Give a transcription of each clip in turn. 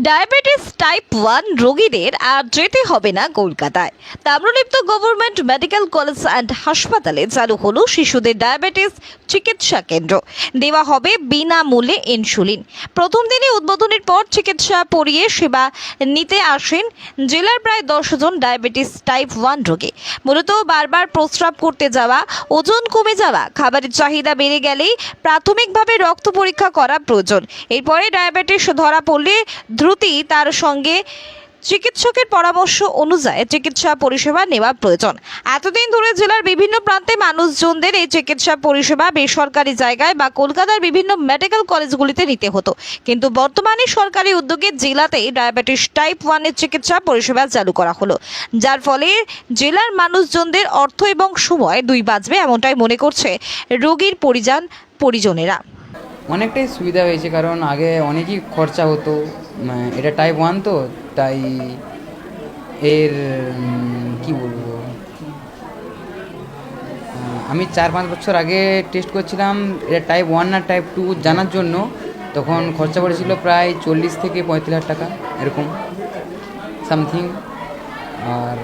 Diabetes type 1 রোগীদের আর যেতে হবে না কলকাতায়। Tamralipta government medical college and হাসপাতালে চালু হলো শিশুদের ডায়াবেটিস চিকিৎসা কেন্দ্র। দেওয়া হবে বিনামূল্যে ইনসুলিন। প্রথম দিনে উদ্বোধনের পর চিকিৎসা পড়িয়ে সেবা নিতে আসেন জেলার প্রায় 10 জন ডায়াবেটিস টাইপ 1 রোগী। মূলত বারবার প্রস্রাব করতে যাওয়া, ওজন কমে যাওয়া, খাবারের চাহিদা বেড়ে গেলেই প্রাথমিকভাবে রক্ত পরীক্ষা করা প্রয়োজন। এরপরে ডায়াবেটিস ধরা পড়লে দ্রুতই তার সঙ্গে চিকিৎসকের পরামর্শ অনুযায়ী চিকিৎসা পরিষেবা নেওয়া প্রয়োজন। এতদিন ধরে জেলার বিভিন্ন প্রান্তে মানুষজনদের এই চিকিৎসা পরিষেবা বেসরকারি জায়গায় বা কলকাতার বিভিন্ন মেডিকেল কলেজগুলিতে নিতে হতো, কিন্তু বর্তমানে সরকারি উদ্যোগে জেলাতেই ডায়াবেটিস টাইপ 1 এর চিকিৎসা পরিষেবা চালু করা হলো, যার ফলে জেলার মানুষজনদের অর্থ এবং সময় দুই বাঁচবে, এমনটাই মনে করছে রোগীর পরিজনেরা। অনেকটাই সুবিধা হয়েছে, কারণ আগে অনেকই খরচা হতো। এটা টাইপ 1 তো, তাই এর কি বলবো, আমি 4-5 বছর আগে টেস্ট করছিলাম এটা টাইপ 1 না টাইপ 2 জানার জন্য। তখন খরচা পড়েছিল প্রায় 40 থেকে 35 লাখ টাকা এরকম সামথিং। আর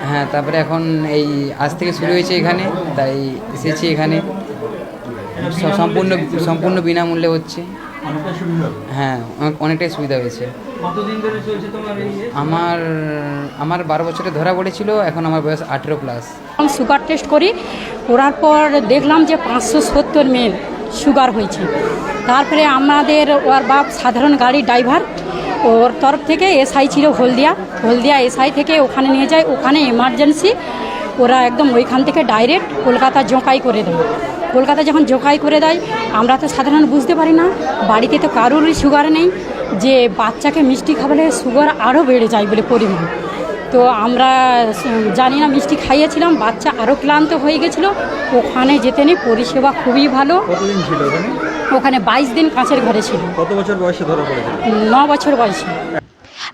হ্যাঁ, তারপরে এখন এই আজ থেকে শুরু হয়েছে এখানে, তাই এসেছি এখানে। সম্পূর্ণ বিনামূল্যে হচ্ছে। হ্যাঁ, অনেকটাই সুবিধা হয়েছে। কতদিন ধরে চলছে তোমার এই? আমার 12 বছরে ধরা পড়েছিল, এখন আমার বয়স 18+। সুগার টেস্ট করি, করার পর দেখলাম যে 570 মিল সুগার হয়েছে। তারপরে আমাদের ওর বাপ সাধারণ গাড়ি ড্রাইভার, ওর তরফ থেকে এসআই ছিল হলদিয়া এসআই থেকে ওখানে নিয়ে যায়। ওখানে এমার্জেন্সি ওরা একদম ওইখান থেকে ডাইরেক্ট কলকাতা জোঁকাই করে দেয়। কলকাতা যখন জোঁকাই করে দেয়, আমরা তো সাধারণ বুঝতে পারি না, বাড়িতে তো কারোরই সুগার নেই, যে বাচ্চাকে মিষ্টি খাওয়ালে সুগার আরও বেড়ে যায় বলে পরিমাণ। তো আমরা জানি না, মিষ্টি খাইয়েছিলাম, বাচ্চা আরও ক্লান্ত হয়ে গেছিলো। ওখানে যেতে নেই, পরিষেবা খুবই ভালো। কতদিন ছিল ওখানে 22 দিন কাঁচের ঘরে ছিল। কত বছর বয়সে ধরা পড়েছিল? 9 বছর বয়সে।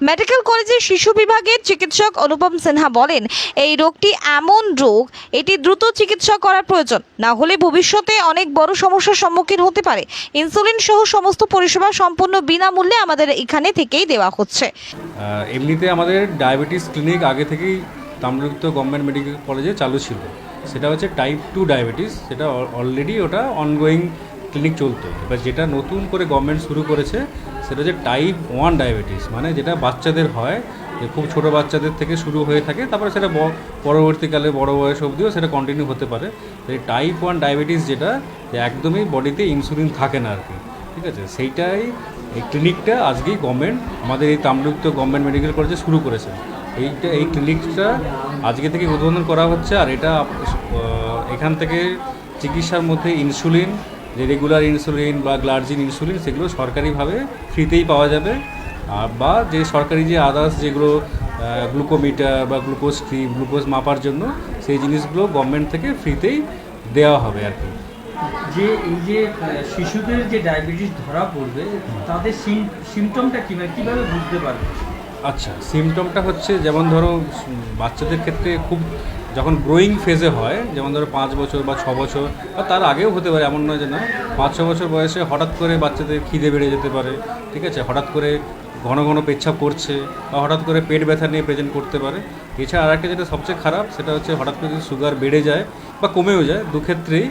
মেডিকেল কলেজের শিশু বিভাগের চিকিৎসক অনুপম সিনহা বলেন, এই রোগটি এমন রোগ, এটি দ্রুত চিকিৎসা করা প্রয়োজন, না হলে ভবিষ্যতে অনেক বড় সমস্যার সম্মুখীন হতে পারে। ইনসুলিন সহ সমস্ত পরিষেবা সম্পূর্ণ বিনামূল্যে আমাদের এখানে থেকেই দেওয়া হচ্ছে। এমনিতে আমাদের ডায়াবেটিস ক্লিনিক আগে থেকেই তাম্রলিপ্ত গভর্নমেন্ট মেডিকেল কলেজে চালু ছিল। সেটা হচ্ছে টাইপ 2 ডায়াবেটিস, সেটা অলরেডি ওটা অনগোয়িং ক্লিনিক চলতো। এবার যেটা নতুন করে গভর্নমেন্ট শুরু করেছে সেটা হচ্ছে টাইপ 1 ডায়াবেটিস, মানে যেটা বাচ্চাদের হয়, যে খুব ছোটো বাচ্চাদের থেকে শুরু হয়ে থাকে, তারপরে সেটা পরবর্তীকালে বড় বয়স অবধিও সেটা কন্টিনিউ হতে পারে। এই টাইপ 1 ডায়াবেটিস যেটা, যে একদমই বডিতে ইনসুলিন থাকে না আর কি, ঠিক আছে, সেইটাই এই ক্লিনিকটা আজকেই গভর্নমেন্ট আমাদের এই তাম্রলিপ্ত গভর্নমেন্ট মেডিকেল কলেজে শুরু করেছে। এই ক্লিনিকটা আজকে থেকে উদ্বোধন করা হচ্ছে। আর এটা এখান থেকে চিকিৎসার মধ্যে ইনসুলিন, যে রেগুলার ইনসুলিন বা গ্লার্জিন ইনসুলিন, সেগুলো সরকারিভাবে ফ্রিতেই পাওয়া যাবে। বা যে সরকারি যে আদার্স যেগুলো গ্লুকোমিটার বা গ্লুকোজ স্ট্রিপ, গ্লুকোজ মাপার জন্য, সেই জিনিসগুলো গভর্নমেন্ট থেকে ফ্রিতেই দেওয়া হবে আর কি। যে এই যে শিশুদের যে ডায়াবেটিস ধরা পড়বে, তাদের সিমটমটা কীভাবে বুঝতে পারবে? আচ্ছা, সিমটমটা হচ্ছে, যেমন ধরো বাচ্চাদের ক্ষেত্রে খুব যখন গ্রোয়িং ফেজে হয়, যেমন ধরো 5 বছর বা 6 বছর বা তার আগেও হতে পারে, এমন নয় যে না, 5-6 বছর বয়সে হঠাৎ করে বাচ্চাদের খিদে বেড়ে যেতে পারে, ঠিক আছে, হঠাৎ করে ঘন ঘন পেচ্ছাপ করছে, বা হঠাৎ করে পেট ব্যথা নিয়ে প্রেজেন্ট করতে পারে। এছাড়া আরেকটা যেটা সবচেয়ে খারাপ, সেটা হচ্ছে হঠাৎ করে যদি সুগার বেড়ে যায় বা কমেও যায়, দুক্ষেত্রেই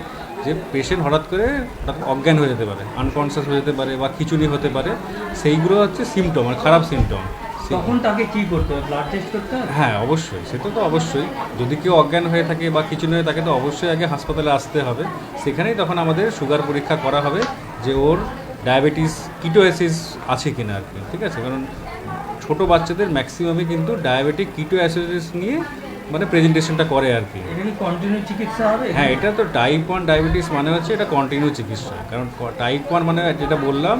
যে পেশেন্ট হঠাৎ অজ্ঞান হয়ে যেতে পারে, আনকনসিয়াস হয়ে যেতে পারে, বা খিঁচুনি হতে পারে। সেইগুলো হচ্ছে সিমটম, মানে খারাপ সিমটম। তখন তাকে কী করতে হবে? ব্লাড টেস্ট করতে হবে? হ্যাঁ, অবশ্যই, সেটা তো অবশ্যই। যদি কেউ অজ্ঞান হয়ে থাকে বা কিছু নয়, তাকে তো অবশ্যই আগে হাসপাতালে আসতে হবে। সেখানেই তখন আমাদের সুগার পরীক্ষা করা হবে, যে ওর ডায়াবেটিস কিটোঅ্যাসিস আছে কিনা আর কি, ঠিক আছে। কারণ ছোটো বাচ্চাদের ম্যাক্সিমামই কিন্তু ডায়াবেটিক কিটোঅ্যাসিস নিয়ে মানে প্রেজেন্টেশনটা করে আর কি। এটা কি কন্টিনিউ চিকিৎসা হবে? হ্যাঁ, এটা তো টাইপ 1 ডায়াবেটিস মানে হচ্ছে এটা কন্টিনিউ চিকিৎসা। কারণ টাইপ 1 মানে যেটা বললাম,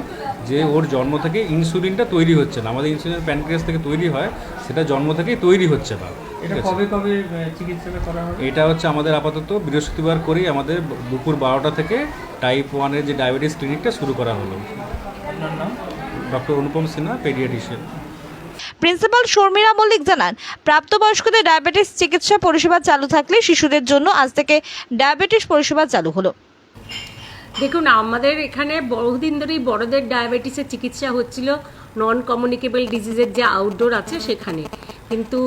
যে ওর জন্ম থেকে ইনসুলিনটা তৈরি হচ্ছে না, আমাদের ইনসুলিন প্যানক্রিয়াস থেকে তৈরি হয়, সেটা জন্ম থেকেই তৈরি হচ্ছে না। এটা কবে চিকিৎসাটা করা হবে? এটা হচ্ছে আমাদের আপাতত বৃহস্পতিবার করেই আমাদের দুপুর 12টা থেকে টাইপ 1-এর যে ডায়াবেটিস ক্লিনিকটা শুরু করা হলো। আপনার নাম? ডক্টর অনুপম সিনহা, পেডিয়াট্রিশিয়ান। প্রিন্সিপাল শর্মিলা মল্লিক জানান, প্রাপ্তবয়স্কদের ডায়াবেটিস চিকিৎসা পরিষেবা চালু থাকলে শিশুদের জন্য আজ থেকে ডায়াবেটিস পরিষেবা চালু হলো। দেখুন, আমাদের এখানে বহুদিন ধরেই বড়দের ডায়াবেটিসের চিকিৎসা হচ্ছিল নন কমিউনিকেবল ডিজিজের যে আউটডোর আছে সেখানে, কিন্তু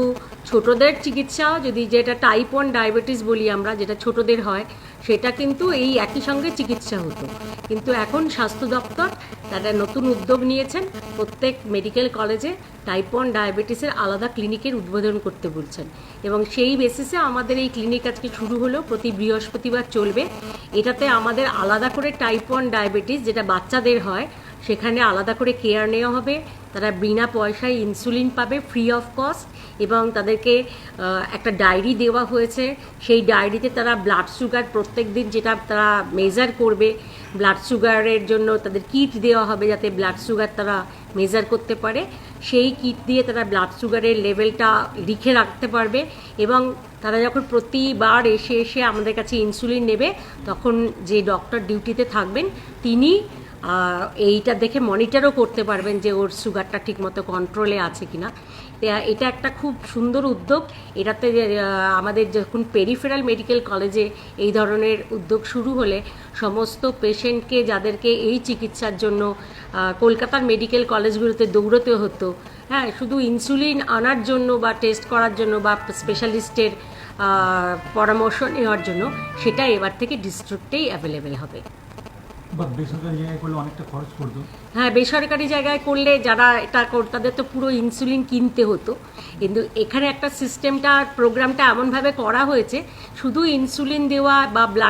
ছোটদের চিকিৎসা যদি যেটা টাইপ 1 ডায়াবেটিস বলি আমরা, যেটা ছোটদের হয়, সেটা কিন্তু এই একই সঙ্গে চিকিৎসা হতো। কিন্তু এখন স্বাস্থ্য দপ্তর তারা নতুন উদ্যোগ নিয়েছেন, প্রত্যেক মেডিকেল কলেজে টাইপ 1 ডায়াবেটিসের আলাদা ক্লিনিকের উদ্বোধন করতে বলছেন, এবং সেই বেসিসে আমাদের এই ক্লিনিক আজকে শুরু হলো, প্রতি বৃহস্পতিবার চলবে। এটাতে আমাদের আলাদা করে টাইপ 1 ডায়াবেটিস যেটা বাচ্চাদের হয় সেখানে আলাদা করে কেয়ার নেওয়া হবে, তারা বিনা পয়সায় ইনসুলিন পাবে ফ্রি অফ কস্ট, এবং তাদেরকে একটা ডায়েরি দেওয়া হয়েছে, সেই ডায়েরিতে তারা ব্লাড সুগার প্রত্যেক দিন যেটা তারা মেজার করবে, ব্লাড সুগারের জন্য তাদের কিট দেওয়া হবে যাতে ব্লাড সুগার তারা মেজার করতে পারে, সেই কিট দিয়ে তারা ব্লাড সুগারের লেভেলটা লিখে রাখতে পারবে, এবং তারা যখন প্রতিবার এসে এসে আমাদের কাছে ইনসুলিন নেবে তখন যে ডক্টর ডিউটিতে থাকবেন তিনি এইটা দেখে মনিটরও করতে পারবেন যে ওর সুগারটা ঠিকমতো কন্ট্রোলে আছে কিনা। এটা একটা খুব সুন্দর উদ্যোগ। এটাতে আমাদের যখন পেরিফেরাল মেডিকেল কলেজে এই ধরনের উদ্যোগ শুরু হলে সমস্ত পেশেন্টকে যাদেরকে এই চিকিৎসার জন্য কলকাতার মেডিকেল কলেজগুলোতে দৌড়তে হতো, হ্যাঁ, শুধু ইনসুলিন আনার জন্য বা টেস্ট করার জন্য বা স্পেশালিস্টের পরামর্শ নেওয়ার জন্য, সেটা এবার থেকে ডিস্ট্রিক্টেই অ্যাভেলেবেল হবে। বা বেসরকারি জায়গায় করলে অনেকটা খরচ পড়তো। হ্যাঁ, বেসরকারি জায়গায় করলে যারা এটা তাদের তো পুরো ইনসুলিন কিনতে হতো, কিন্তু এখানে একটা সিস্টেমটা প্রোগ্রামটা এমনভাবে করা হয়েছে শুধু ইনসুলিন দেওয়া বা ব্লাড